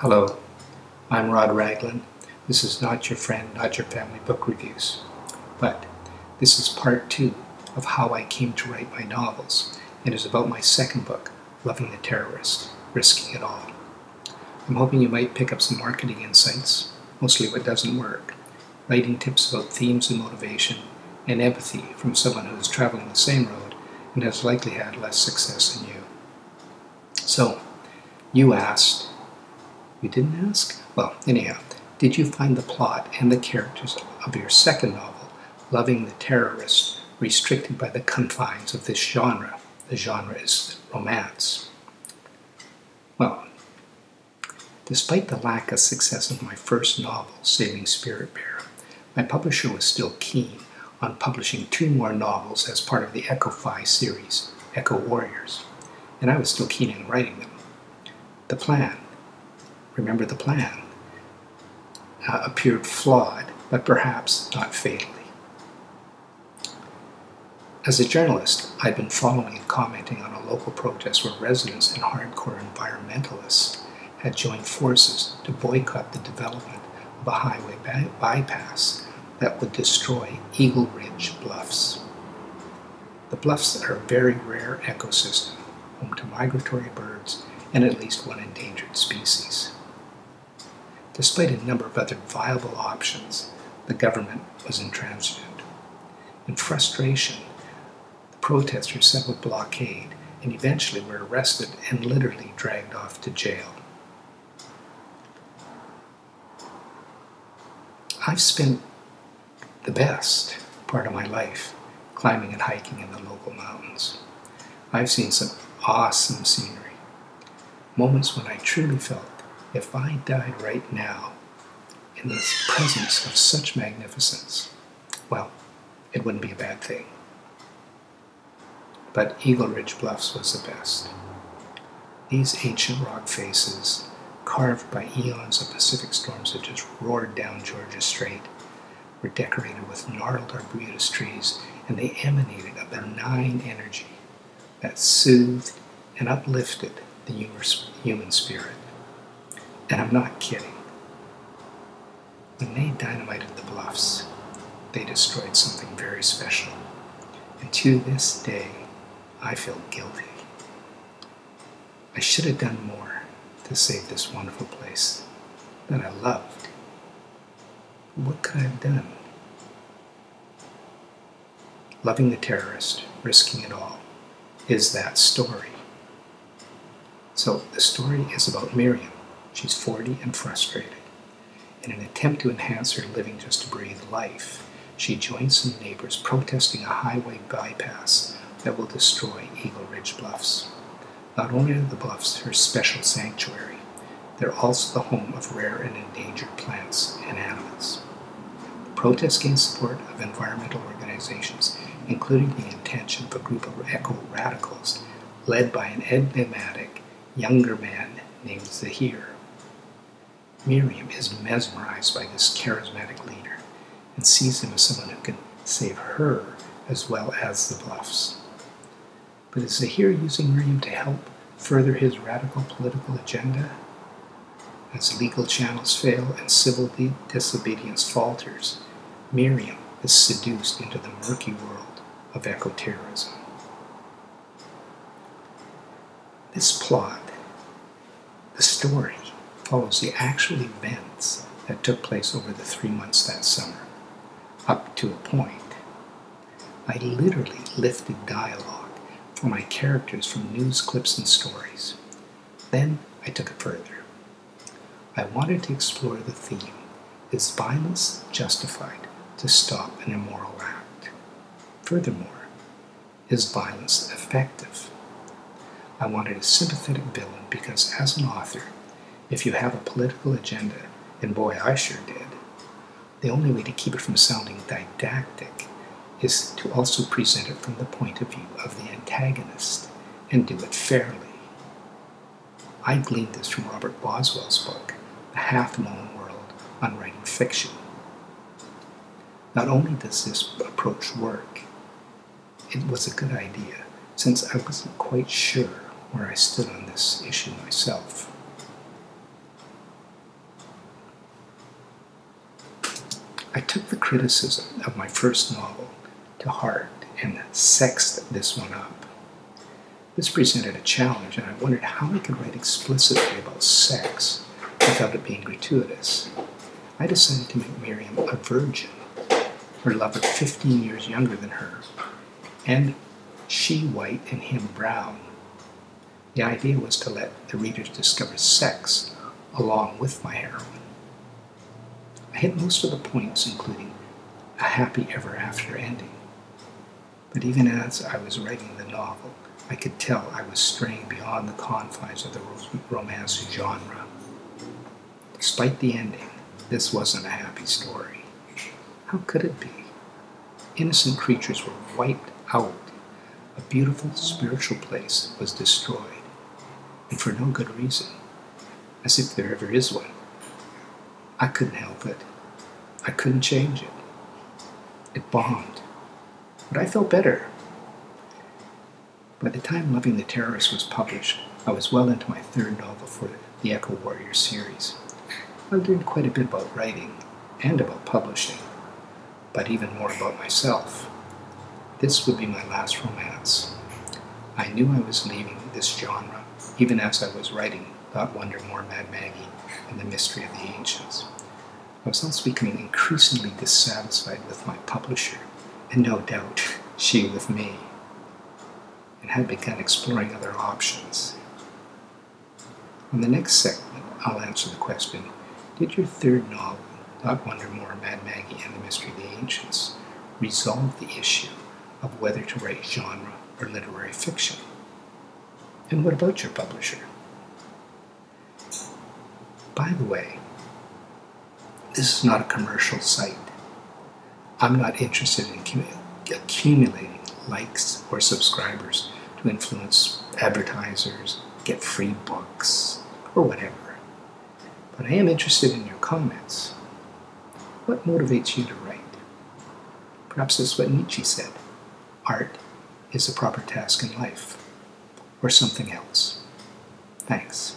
Hello, I'm Rod Raglan. This is Not Your Friend, Not Your Family Book Reviews. But this is part 2 of how I came to write my novels, and is about my second book, Loving the Terrorist, Risking It All. I'm hoping you might pick up some marketing insights, mostly what doesn't work, writing tips about themes and motivation, and empathy from someone who is traveling the same road and has likely had less success than you. So, you asked, you didn't ask? Well, anyhow, did you find the plot and the characters of your second novel, Loving the Terrorist, restricted by the confines of this genre? The genre is romance. Well, despite the lack of success of my first novel, Sailing Spirit Bearer, my publisher was still keen on publishing 2 more novels as part of the Eco-Fi series, Eco Warriors, and I was still keen on writing them. The plan, remember the plan, appeared flawed, but perhaps not fatally. As a journalist, I'd been following and commenting on a local protest where residents and hardcore environmentalists had joined forces to boycott the development of a highway bypass that would destroy Eagle Ridge Bluffs. The bluffs are a very rare ecosystem, home to migratory birds and at least one endangered species. Despite a number of other viable options, the government was intransigent. In frustration, the protesters set up a blockade and eventually were arrested and literally dragged off to jail. I've spent the best part of my life climbing and hiking in the local mountains. I've seen some awesome scenery, moments when I truly felt if I died right now in the presence of such magnificence, well, it wouldn't be a bad thing. But Eagle Ridge Bluffs was the best. These ancient rock faces, carved by eons of Pacific storms that just roared down Georgia Strait, were decorated with gnarled arbutus trees, and they emanated a benign energy that soothed and uplifted the human spirit. And I'm not kidding. When they dynamited the bluffs, they destroyed something very special. And to this day, I feel guilty. I should have done more to save this wonderful place that I loved. What could I have done? Loving the Terrorist, Risking It All, is that story. So the story is about Miriam. She's 40 and frustrated. In an attempt to enhance her living just to breathe life, she joins some neighbors protesting a highway bypass that will destroy Eagle Ridge Bluffs. Not only are the bluffs her special sanctuary, they're also the home of rare and endangered plants and animals. The protest gained support of environmental organizations, including the intention of a group of eco-radicals led by an enigmatic younger man named Zahir. Miriam is mesmerized by this charismatic leader and sees him as someone who can save her as well as the bluffs. But is Zahir using Miriam to help further his radical political agenda? As legal channels fail and civil disobedience falters, Miriam is seduced into the murky world of eco-terrorism. This plot, the story, follows the actual events that took place over the 3 months that summer, up to a point. I literally lifted dialogue for my characters from news clips and stories. Then I took it further. I wanted to explore the theme, is violence justified to stop an immoral act? Furthermore, is violence effective? I wanted a sympathetic villain because as an author, if you have a political agenda, and boy, I sure did, the only way to keep it from sounding didactic is to also present it from the point of view of the antagonist and do it fairly. I gleaned this from Robert Boswell's book, The Half-Known World on Writing Fiction. Not only does this approach work, it was a good idea, since I wasn't quite sure where I stood on this issue myself. I took the criticism of my first novel to heart and sexed this one up. This presented a challenge, and I wondered how I could write explicitly about sex without it being gratuitous. I decided to make Miriam a virgin, her lover 15 years younger than her, and she white and him brown. The idea was to let the readers discover sex along with my heroine. I hit most of the points, including a happy ever after ending. But even as I was writing the novel, I could tell I was straying beyond the confines of the romance genre. Despite the ending, this wasn't a happy story. How could it be? Innocent creatures were wiped out. A beautiful spiritual place was destroyed, and for no good reason, as if there ever is one. I couldn't help it. I couldn't change it. It bombed, but I felt better. By the time Loving the Terrorist was published, I was well into my third novel for the Echo Warrior series. I learned quite a bit about writing and about publishing, but even more about myself. This would be my last romance. I knew I was leaving this genre, even as I was writing Not Wonder More, Mad Maggie, and The Mystery of the Ancients. I was also becoming increasingly dissatisfied with my publisher, and no doubt she with me, and had begun exploring other options. In the next segment, I'll answer the question, did your third novel, Not Wonder More, Mad Maggie, and The Mystery of the Ancients, resolve the issue of whether to write genre or literary fiction? And what about your publisher? By the way, this is not a commercial site. I'm not interested in accumulating likes or subscribers to influence advertisers, get free books, or whatever. But I am interested in your comments. What motivates you to write? Perhaps that's what Nietzsche said. Art is a proper task in life, or something else. Thanks.